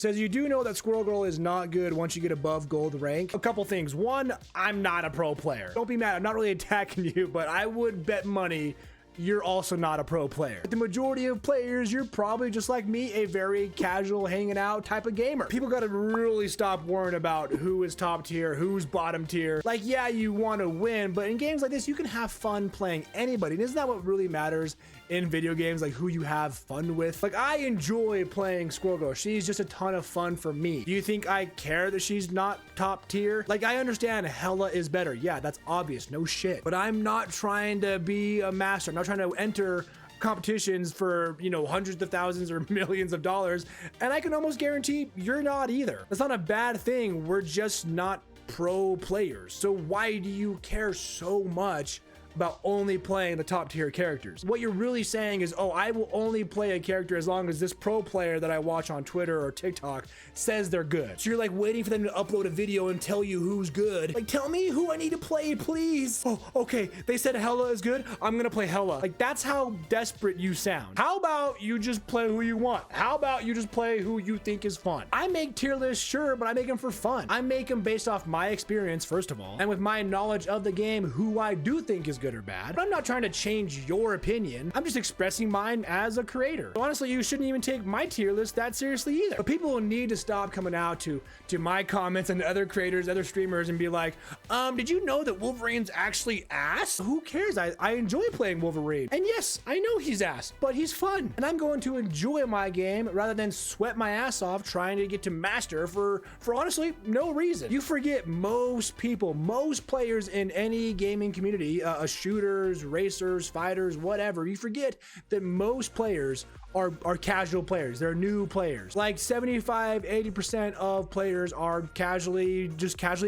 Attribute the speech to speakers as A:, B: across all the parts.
A: Says you do know that Squirrel Girl is not good once you get above gold rank. A couple things. One, I'm not a pro player. Don't be mad. I'm not really attacking you, but I would bet money you're also not a pro player. The majority of players, you're probably just like me, a very casual hanging out type of gamer. People got to really stop worrying about who is top tier, who's bottom tier. Like, yeah, you want to win, but in games like this, you can have fun playing anybody. And isn't that what really matters in video games? Like who you have fun with. Like I enjoy playing Squirrel Girl. She's just a ton of fun for me. Do you think I care that she's not top tier? Like I understand Hella is better. Yeah, that's obvious. No shit. But I'm not trying to be a master. I'm not trying to enter competitions for, you know, hundreds of thousands or millions of dollars. And I can almost guarantee you're not either. That's not a bad thing. We're just not pro players. So why do you care so much about only playing the top tier characters? What you're really saying is, oh, I will only play a character as long as this pro player that I watch on Twitter or TikTok says they're good. So you're like waiting for them to upload a video and tell you who's good. Like, tell me who I need to play, please. Oh, okay. They said Hella is good. I'm gonna play Hella. Like, that's how desperate you sound. How about you just play who you want? How about you just play who you think is fun? I make tier lists, sure, but I make them for fun. I make them based off my experience, first of all, and with my knowledge of the game, who I do think is good or bad. But I'm not trying to change your opinion. I'm just expressing mine as a creator. So honestly, you shouldn't even take my tier list that seriously either. But people need to stop coming out to my comments and other creators, other streamers, and be like, did you know that Wolverine's actually ass? Who cares? I enjoy playing Wolverine. And yes, I know he's ass, but he's fun. And I'm going to enjoy my game rather than sweat my ass off trying to get to master for honestly no reason. You forget most people, most players in any gaming community, shooters, racers, fighters, whatever, you forget that most players are casual players. They're new players. Like 75-80% of players are casually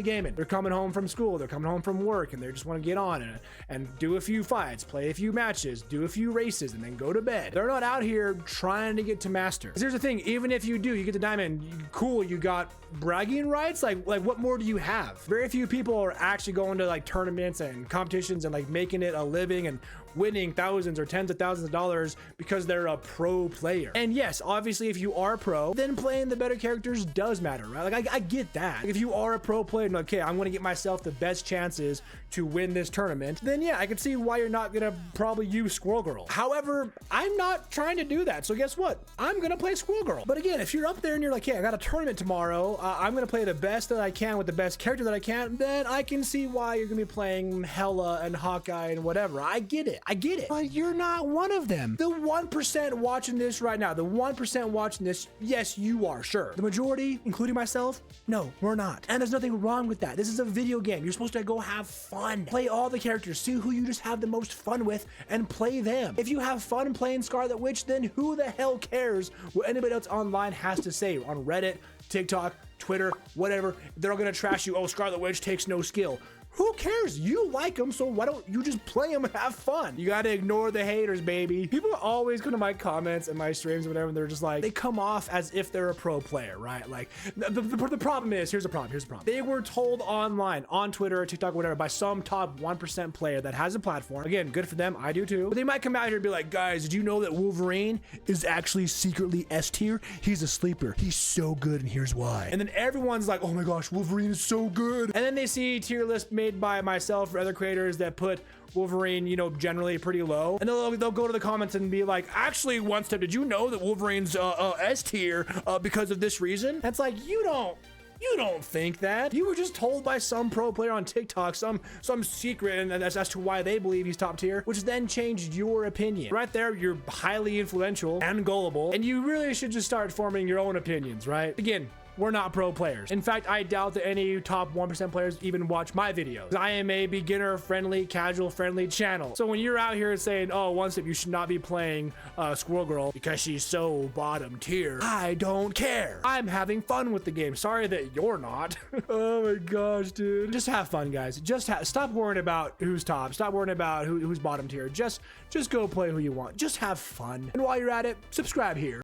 A: gaming. They're coming home from school, they're coming home from work, and they just want to get on and do a few fights, play a few matches, do a few races, and then go to bed. They're not out here trying to get to master. 'Cause here's the thing, even if you do, you get the diamond, cool, you got bragging rights. Like what more do you have? Very few people are actually going to like tournaments and competitions and like making it a living and winning thousands or tens of thousands of dollars because they're a pro player. And yes, obviously if you are a pro, then playing the better characters does matter, right? Like I get that. Like, if you are a pro player and okay, I'm going to get myself the best chances to win this tournament, then yeah, I can see why you're not going to probably use Squirrel Girl. However, I'm not trying to do that. So guess what? I'm going to play Squirrel Girl. But again, if you're up there and you're like, hey, I got a tournament tomorrow, I'm going to play the best that I can with the best character that I can, then I can see why you're going to be playing Hella and Hawkeye and whatever. I get it. But you're not one of them. The 1% watching this right now, the 1% watching this, yes, you are, sure. The majority, including myself, no, we're not. And there's nothing wrong with that. This is a video game. You're supposed to go have fun. Play all the characters. See who you just have the most fun with and play them. If you have fun playing Scarlet Witch, then who the hell cares what anybody else online has to say on Reddit, TikTok, Twitter, whatever. They're all gonna trash you. Oh, Scarlet Witch takes no skill. Who cares? You like them, so why don't you just play them and have fun? You gotta ignore the haters, baby. People always come to my comments and my streams or whatever, and they're just like, they come off as if they're a pro player, right? Like, the problem is, here's the problem. They were told online, on Twitter or TikTok, whatever, by some top 1% player that has a platform. Again, good for them, I do too. But they might come out here and be like, guys, did you know that Wolverine is actually secretly S tier? He's a sleeper. He's so good, and here's why. And then everyone's like, oh my gosh, Wolverine is so good. And then they see tier list made by myself or other creators that put Wolverine, you know, generally pretty low, and they'll go to the comments and be like, actually, Onestep, did you know that Wolverine's S tier because of this reason? That's like, you don't think that. You were just told by some pro player on TikTok some secret, and that's as to why they believe he's top tier, which then changed your opinion. Right there, you're highly influential and gullible, and you really should just start forming your own opinions, right? Again, we're not pro players. In fact, I doubt that any top 1% players even watch my videos. I am a beginner-friendly, casual-friendly channel. So when you're out here saying, oh, Onestep, you should not be playing Squirrel Girl because she's so bottom tier, I don't care. I'm having fun with the game. Sorry that you're not. Oh my gosh, dude. Just have fun, guys. Stop worrying about who's top. Stop worrying about who's bottom tier. Just go play who you want. Just have fun. And while you're at it, subscribe here.